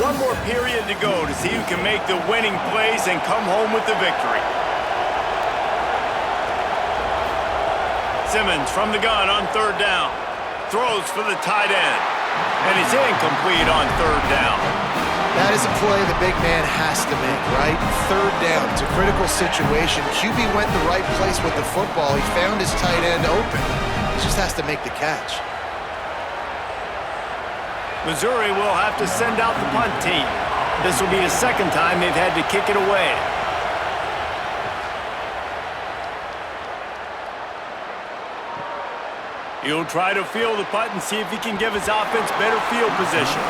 one more period to go to see who can make the winning plays and come home with the victory. Simmons from the gun on third down. Throws for the tight end. And he's incomplete on third down. That is a play the big man has to make, right? Third down. It's a critical situation. QB went the right place with the football. He found his tight end open. He just has to make the catch. Missouri will have to send out the punt team. This will be the second time they've had to kick it away. He'll try to field the punt and see if he can give his offense better field position.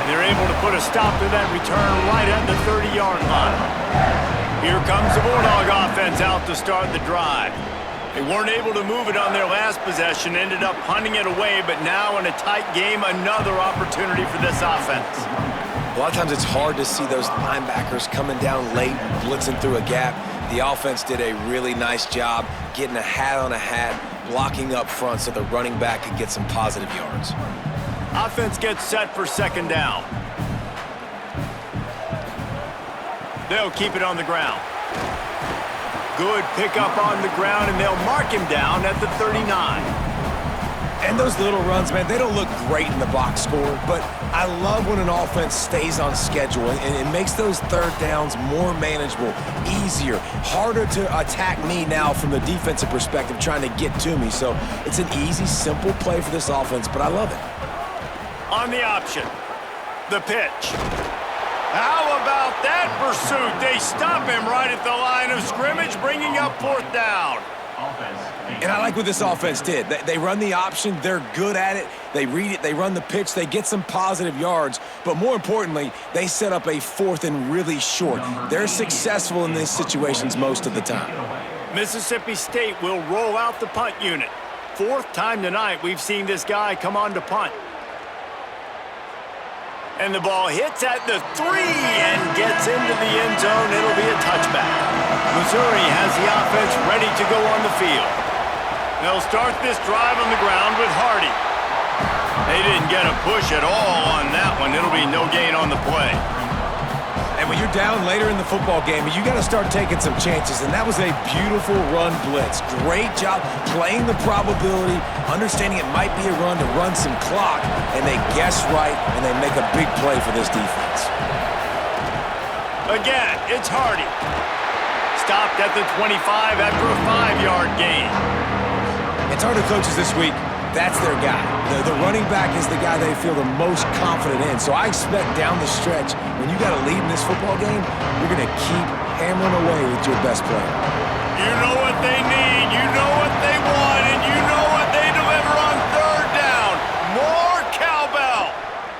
And they're able to put a stop to that return right at the 30-yard line. Here comes the Bulldog offense out to start the drive. They weren't able to move it on their last possession, ended up punting it away, but now in a tight game, another opportunity for this offense. A lot of times it's hard to see those linebackers coming down late, blitzing through a gap. The offense did a really nice job getting a hat on a hat, blocking up front so the running back could get some positive yards. Offense gets set for second down. They'll keep it on the ground. Good pickup on the ground, and they'll mark him down at the 39. And those little runs, man, they don't look great in the box score, but I love when an offense stays on schedule, and it makes those third downs more manageable, easier, harder to attack me now from the defensive perspective trying to get to me. So it's an easy, simple play for this offense, but I love it. On the option, the pitch. How about that pursuit? They stop him right at the line of scrimmage, bringing up fourth down. And I like what this offense did. They run the option. They're good at it. They read it. They run the pitch. They get some positive yards. But more importantly, they set up a fourth and really short. They're successful in these situations most of the time. Mississippi State will roll out the punt unit. Fourth time tonight we've seen this guy come on to punt. And the ball hits at the 3 and gets into the end zone. It'll be a touchback. Missouri has the offense ready to go on the field. They'll start this drive on the ground with Hardy. They didn't get a push at all on that one. It'll be no gain on the play. And when you're down later in the football game, you got to start taking some chances. And that was a beautiful run blitz. Great job playing the probability, understanding it might be a run to run some clock. And they guess right, and they make a big play for this defense. Again, it's Hardy. Stopped at the 25 after a 5-yard gain. It's hard to coaches this week. That's their guy. The running back is the guy they feel the most confident in. So I expect down the stretch, when you got a lead in this football game, you're going to keep hammering away with your best player. You know what they need, you know what they want, and you know what they deliver on third down. More cowbell.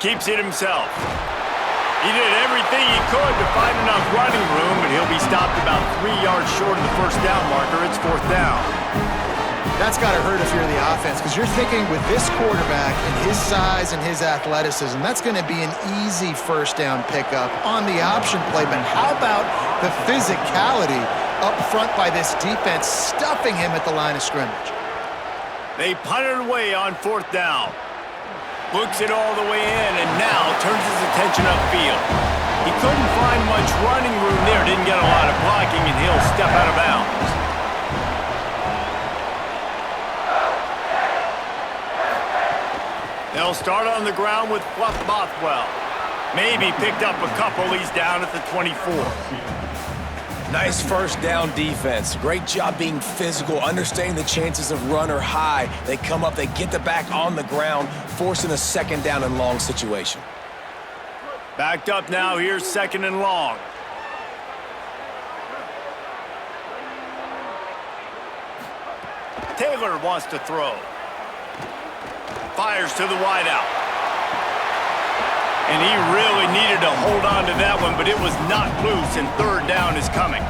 Keeps it himself. He did everything he could to find enough running room, but he'll be stopped about 3 yards short of the first down marker. It's fourth down. That's got to hurt if you're the offense, because you're thinking with this quarterback and his size and his athleticism, that's going to be an easy first down pickup on the option play. But how about the physicality up front by this defense, stuffing him at the line of scrimmage? They punted away on fourth down. Looks it all the way in, and now turns his attention upfield. He couldn't find much running room there, didn't get a lot of blocking, and he'll step out of bounds. They'll start on the ground with Fluff Bothwell. Maybe picked up a couple. He's down at the 24. Nice first down defense. Great job being physical, understanding the chances of run are high. They come up, they get the back on the ground, forcing a second down and long situation. Backed up now, here's second and long. Taylor wants to throw. Fires to the wideout. And he really needed to hold on to that one, but it was not loose, and third down is coming.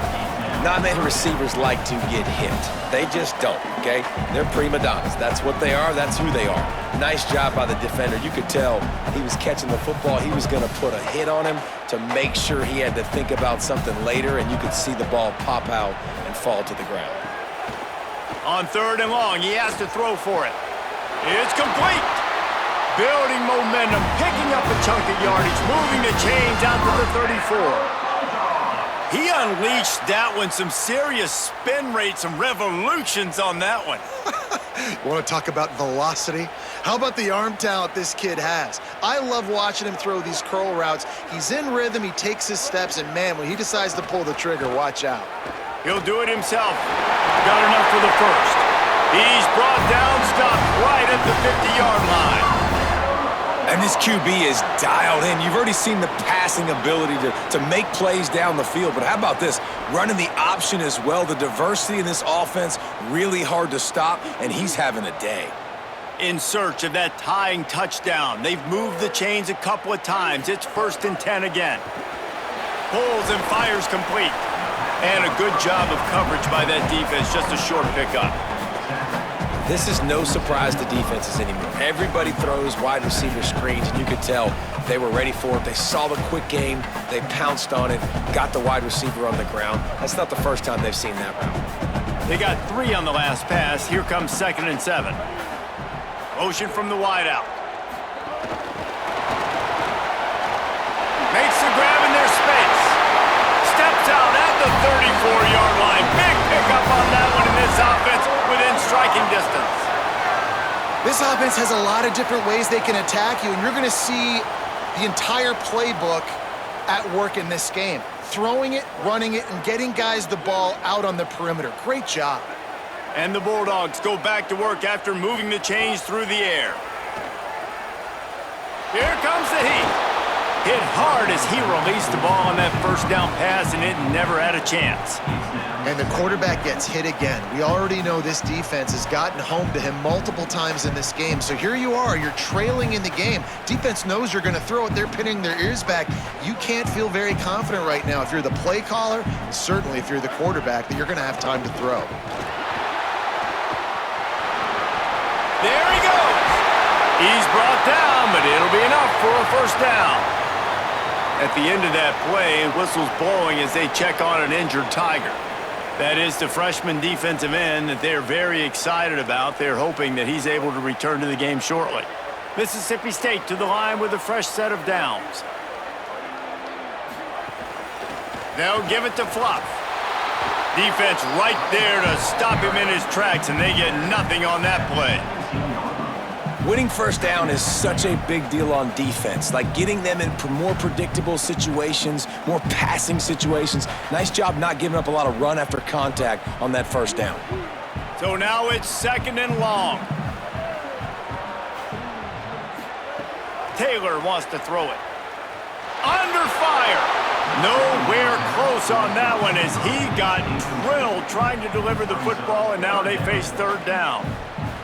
Not many receivers like to get hit. They just don't, okay? They're prima donnas. That's what they are. That's who they are. Nice job by the defender. You could tell he was catching the football. He was going to put a hit on him to make sure he had to think about something later, and you could see the ball pop out and fall to the ground. On third and long, he has to throw for it. It's complete. building momentum, picking up a chunk of yardage, moving the chains out to the 34. He unleashed that one, some serious spin rates, some revolutions on that one. You want to talk about velocity? How about the arm talent this kid has? I love watching him throw these curl routes. He's in rhythm, he takes his steps, and man, when he decides to pull the trigger, watch out. He'll do it himself. Got enough for the first. He's brought down, stopped right at the 50-yard line. And this QB is dialed in. You've already seen the passing ability to make plays down the field. But how about this? Running the option as well. The diversity in this offense, really hard to stop, and he's having a day. In search of that tying touchdown. They've moved the chains a couple of times. It's 1st and 10 again. Pulls and fires complete. And a good job of coverage by that defense. Just a short pickup. This is no surprise to defenses anymore. Everybody throws wide receiver screens, and you could tell they were ready for it. They saw the quick game. They pounced on it, got the wide receiver on the ground. That's not the first time they've seen that route. They got 3 on the last pass. Here comes 2nd and 7. Motion from the wideout. Makes the grab in their space. Steps out at the 34-yard line. Big pickup on that one in this offense within striking distance. This offense has a lot of different ways they can attack you, and you're going to see the entire playbook at work in this game. Throwing it, running it, and getting guys the ball out on the perimeter. Great job. And the Bulldogs go back to work after moving the chains through the air. Here comes the heat. Hit hard as he released the ball on that first down pass, and it never had a chance. And the quarterback gets hit again. We already know this defense has gotten home to him multiple times in this game. So here you are, you're trailing in the game. Defense knows you're going to throw it. They're pinning their ears back. You can't feel very confident right now if you're the play caller, and certainly if you're the quarterback, that you're going to have time to throw. There he goes. He's brought down, but it'll be enough for a first down. At the end of that play, whistles blowing as they check on an injured Tiger. That is the freshman defensive end that they're very excited about. They're hoping that he's able to return to the game shortly. Mississippi State to the line with a fresh set of downs. They'll give it to Fluff. Defense right there to stop him in his tracks, and they get nothing on that play. Winning first down is such a big deal on defense, like getting them in more predictable situations, more passing situations. Nice job not giving up a lot of run after contact on that first down. So now it's 2nd and long. Taylor wants to throw it. Under fire. Nowhere close on that one as he got drilled trying to deliver the football, and now they face 3rd down.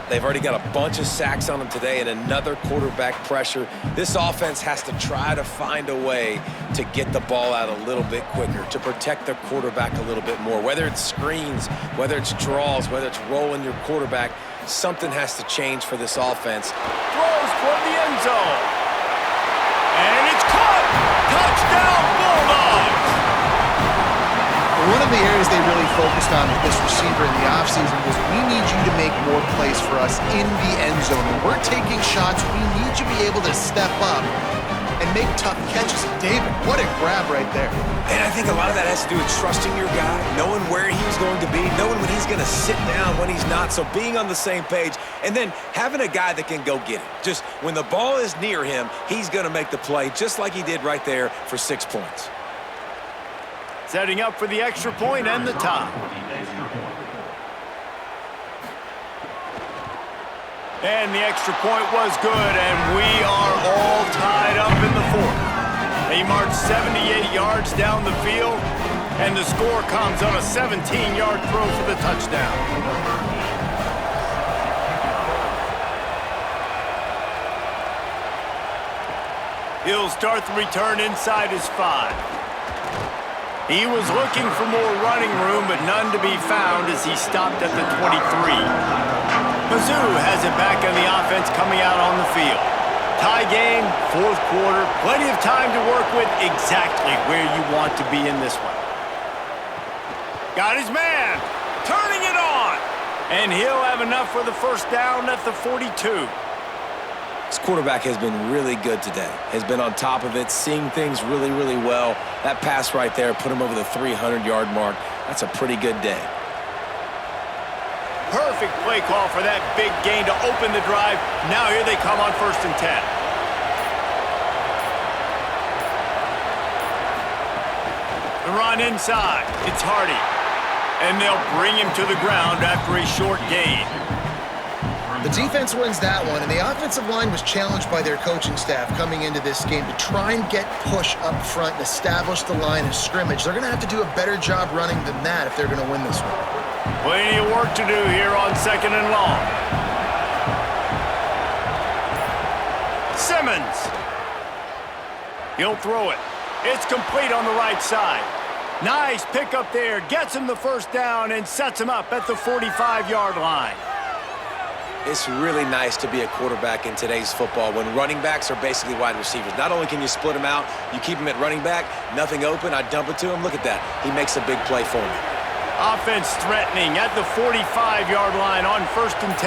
They've already got a bunch of sacks on them today and another quarterback pressure. This offense has to try to find a way to get the ball out a little bit quicker, to protect their quarterback a little bit more. Whether it's screens, whether it's draws, whether it's rolling your quarterback, something has to change for this offense. Throws toward the end zone. And it's caught! Touchdown, Bulldogs! One of the areas they really focused on with this receiver in the offseason was we need you to make more plays for us in the end zone. When we're taking shots, we need you to be able to step up and make tough catches. David, what a grab right there. And I think a lot of that has to do with trusting your guy, knowing where he's going to be, knowing when he's going to sit down, when he's not, so being on the same page, and then having a guy that can go get it. Just when the ball is near him, he's going to make the play, just like he did right there for 6 points. Setting up for the extra point and the tie. And the extra point was good, and we are all tied up in the 4th. They march 78 yards down the field, and the score comes on a 17-yard throw for the touchdown. He'll start the return inside his 5. He was looking for more running room, but none to be found as he stopped at the 23. Mizzou has it back on the offense coming out on the field. Tie game, 4th quarter, plenty of time to work with, exactly where you want to be in this one. Got his man, turning it on, and he'll have enough for the first down at the 42. This quarterback has been really good today. Has been on top of it, seeing things really, really well. That pass right there put him over the 300-yard mark. That's a pretty good day. Perfect play call for that big gain to open the drive. Now here they come on 1st and 10. The run inside. It's Hardy. And they'll bring him to the ground after a short gain. The defense wins that one, and the offensive line was challenged by their coaching staff coming into this game to try and get push up front and establish the line of scrimmage. They're going to have to do a better job running than that if they're going to win this one. Plenty of work to do here on 2nd and long. Simmons. He'll throw it. It's complete on the right side. Nice pickup there. Gets him the 1st down and sets him up at the 45-yard line. It's really nice to be a quarterback in today's football when running backs are basically wide receivers. Not only can you split them out, you keep them at running back, nothing open, I dump it to him. Look at that. He makes a big play for me. Offense threatening at the 45-yard line on 1st and 10.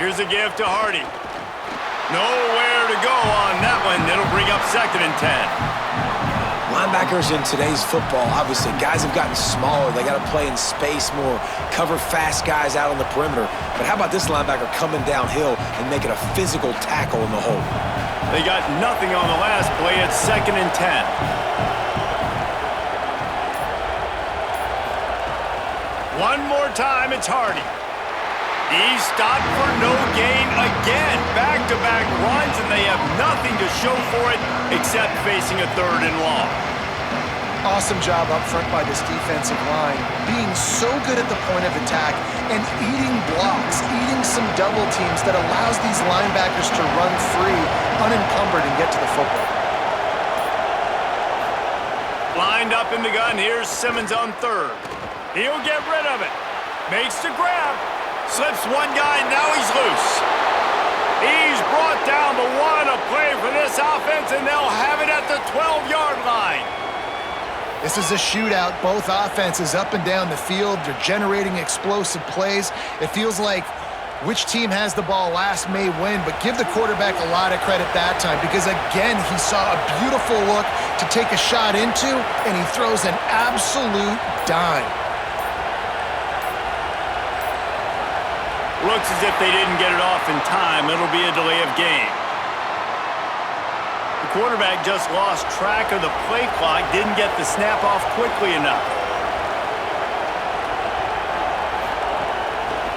Here's a give to Hardy. Nowhere to go on that one. It'll bring up 2nd and 10. Linebackers in today's football, obviously, guys have gotten smaller. They got to play in space more, cover fast guys out on the perimeter. But how about this linebacker coming downhill and making a physical tackle in the hole? They got nothing on the last play. It's 2nd and 10. One more time, it's Hardy. He's stopped for no gain again. Back-to-back runs, and they have nothing to show for it except facing a 3rd and long. Awesome job up front by this defensive line, being so good at the point of attack and eating blocks, eating some double teams that allows these linebackers to run free, unencumbered, and get to the football. Lined up in the gun, here's Simmons on 3rd. He'll get rid of it. Makes the grab. Slips one guy, now he's loose. He's brought down, but what a play for this offense, and they'll have it at the 12-yard line. This is a shootout. Both offenses up and down the field. They're generating explosive plays. It feels like which team has the ball last may win, but give the quarterback a lot of credit that time because, again, he saw a beautiful look to take a shot into, and he throws an absolute dime. Looks as if they didn't get it off in time. It'll be a delay of game. The quarterback just lost track of the play clock, didn't get the snap off quickly enough.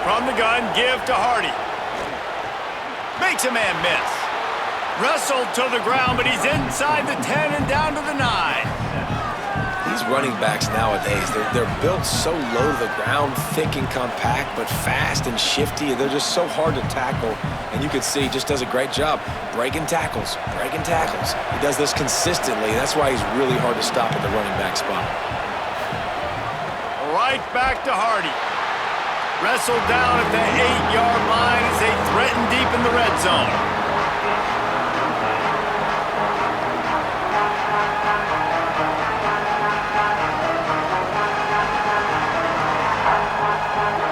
From the gun, give to Hardy. Makes a man miss. Wrestled to the ground, but he's inside the 10 and down to the 9. These running backs nowadays, they're built so low to the ground, thick and compact, but fast and shifty. They're just so hard to tackle. And you can see he just does a great job breaking tackles, breaking tackles. He does this consistently. That's why he's really hard to stop at the running back spot. Right back to Hardy. Wrestled down at the 8-yard line as they threaten deep in the red zone.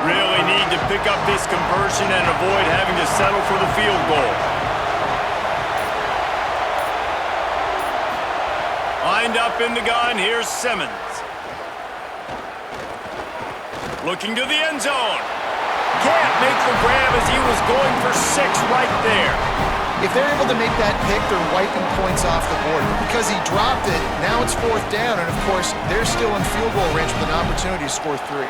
Really need to pick up this conversion and avoid having to settle for the field goal. Lined up in the gun, here's Simmons. Looking to the end zone. Can't make the grab as he was going for 6 right there. If they're able to make that pick, they're wiping points off the board. Because he dropped it, now it's 4th down, and of course, they're still in field goal range with an opportunity to score 3.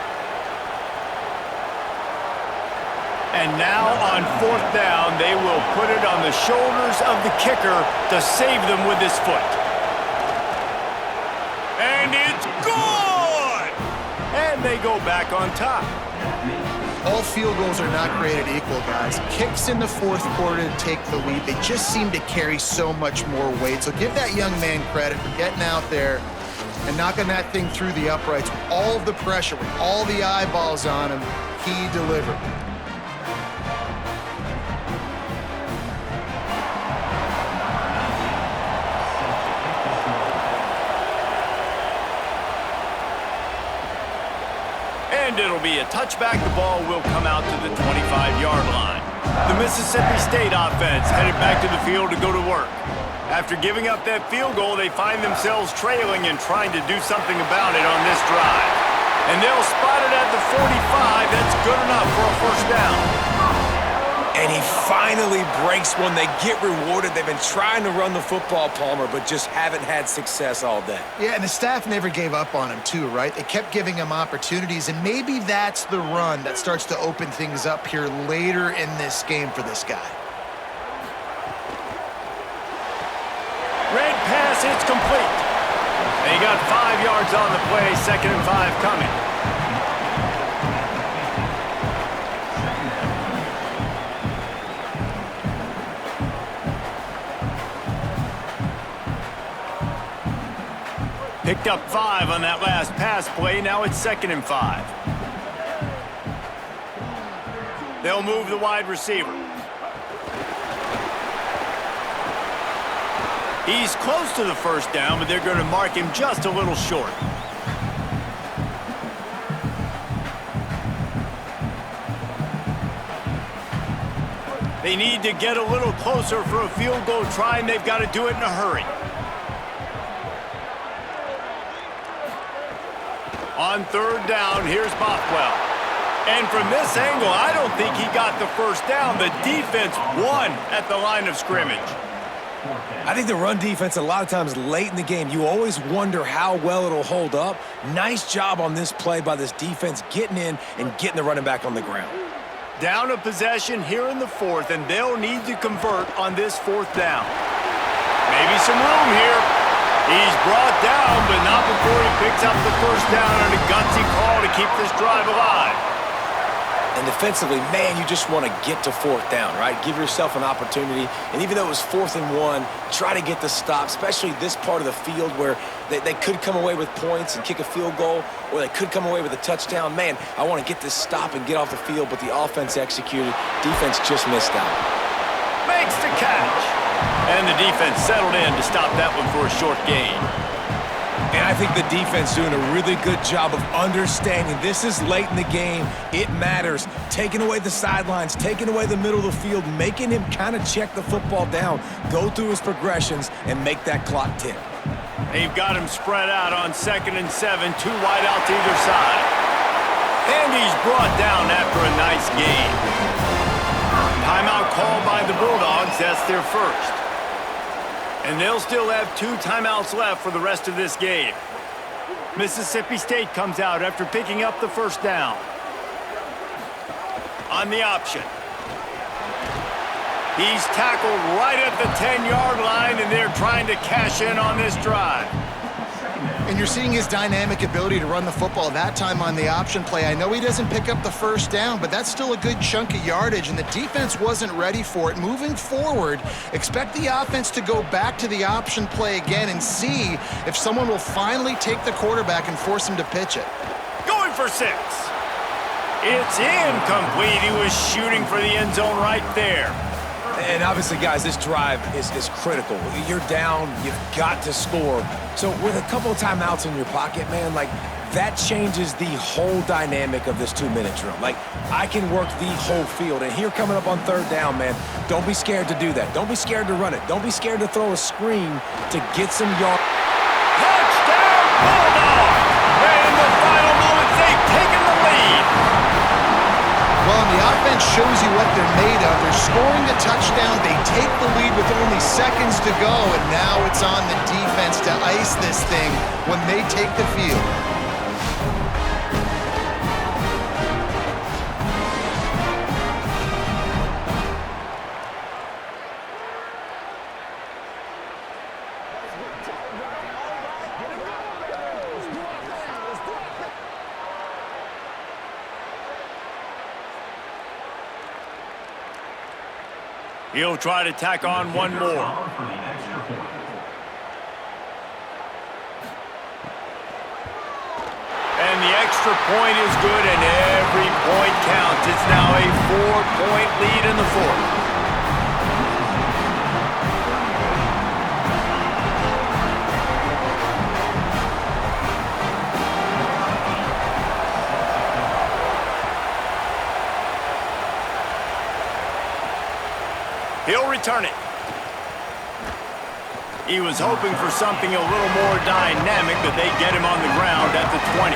And now on 4th down, they will put it on the shoulders of the kicker to save them with his foot. And it's good! And they go back on top. All field goals are not created equal, guys. Kicks in the 4th quarter to take the lead. They just seem to carry so much more weight. So give that young man credit for getting out there and knocking that thing through the uprights with all of the pressure, with all the eyeballs on him. He delivered. And it'll be a touchback. The ball will come out to the 25-yard line. The Mississippi State offense headed back to the field to go to work. After giving up that field goal, they find themselves trailing and trying to do something about it on this drive. And they'll spot it at the 45. That's good enough for a first down. And he finally breaks one. They get rewarded. They've been trying to run the football, Palmer, but just haven't had success all day. Yeah, and the staff never gave up on him too, right? They kept giving him opportunities, and maybe that's the run that starts to open things up here later in this game for this guy. Red pass, it's complete. They got 5 yards on the play, 2nd and 5 coming. Picked up 5 on that last pass play. Now it's 2nd and 5. They'll move the wide receiver. He's close to the first down, but they're going to mark him just a little short. They need to get a little closer for a field goal try, and they've got to do it in a hurry. On 3rd down, here's Bothwell. And from this angle, I don't think he got the first down. The defense won at the line of scrimmage. I think the run defense, a lot of times late in the game, you always wonder how well it'll hold up. Nice job on this play by this defense getting in and getting the running back on the ground. Down a possession here in the 4th, and they'll need to convert on this 4th down. Maybe some room here. He's brought down, but not before he picks up the first down on a gutsy call to keep this drive alive. And defensively, man, you just want to get to 4th down, right? Give yourself an opportunity. And even though it was 4th and 1, try to get the stop, especially this part of the field where they could come away with points and kick a field goal, or they could come away with a touchdown. Man, I want to get this stop and get off the field, but the offense executed. Defense just missed out. Makes the catch. And the defense settled in to stop that one for a short gain. And I think the defense doing a really good job of understanding this is late in the game. It matters. Taking away the sidelines, taking away the middle of the field, making him kind of check the football down, go through his progressions, and make that clock tick. They've got him spread out on 2nd and 7, 2 wide out to either side. And he's brought down after a nice gain. Timeout called by the Bulldogs. That's their first. And they'll still have 2 timeouts left for the rest of this game. Mississippi State comes out after picking up the first down. On the option. He's tackled right at the 10-yard line, and they're trying to cash in on this drive. And you're seeing his dynamic ability to run the football that time on the option play. I know he doesn't pick up the first down, but that's still a good chunk of yardage, and the defense wasn't ready for it. Moving forward, expect the offense to go back to the option play again and see if someone will finally take the quarterback and force him to pitch it. Going for 6. It's incomplete. He was shooting for the end zone right there. And obviously, guys, this drive is critical. You're down, you've got to score. So with a couple of timeouts in your pocket, man, like, that changes the whole dynamic of this 2-minute drill. Like, I can work the whole field. And here coming up on 3rd down, man, don't be scared to do that. Don't be scared to run it. Don't be scared to throw a screen to get some yards. Touchdown, Bulldogs! And in the final moments, they've taken the lead. Well, and the offense shows you what they're made of. They're scoring the touchdown. They take the lead with only seconds to go, and now it's on the defense to ice this thing when they take the field. He'll try to tack on one more. And the extra point is good, and every point counts. It's now a 4-point lead in the 4th. return it. He was hoping for something a little more dynamic, but they get him on the ground at the 20.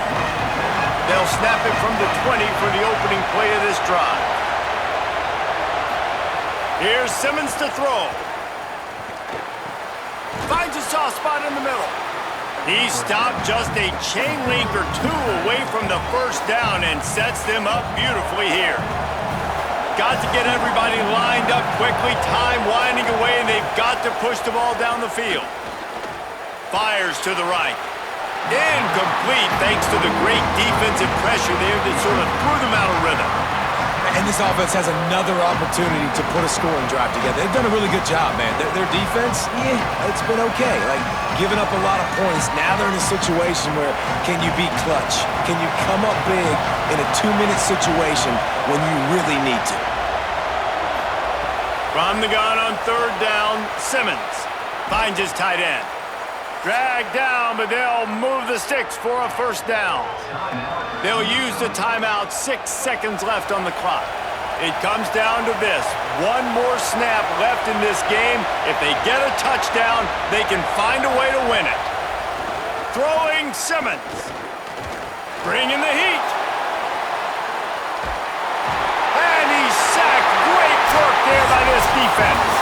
They'll snap it from the 20 for the opening play of this drive. Here's Simmons to throw. Finds a soft spot in the middle. He stopped just a chain link or two away from the first down and sets them up beautifully here. Got to get everybody lined up quickly, time winding away, and they've got to push the ball down the field. Fires to the right. Incomplete thanks to the great defensive pressure there that sort of threw them out of rhythm. And this offense has another opportunity to put a scoring drive together. They've done a really good job, man. Their defense, it's been okay. Like, giving up a lot of points. Now they're in a situation where can you be clutch? Can you come up big in a 2-minute situation when you really need to? From the gun on third down, Simmons finds his tight end. Dragged down, but they'll move the sticks for a first down. They'll use the timeout, 6 seconds left on the clock. It comes down to this. One more snap left in this game. If they get a touchdown, they can find a way to win it. Throwing Simmons. Bringing the heat. And he's sacked. Great work there by this defense.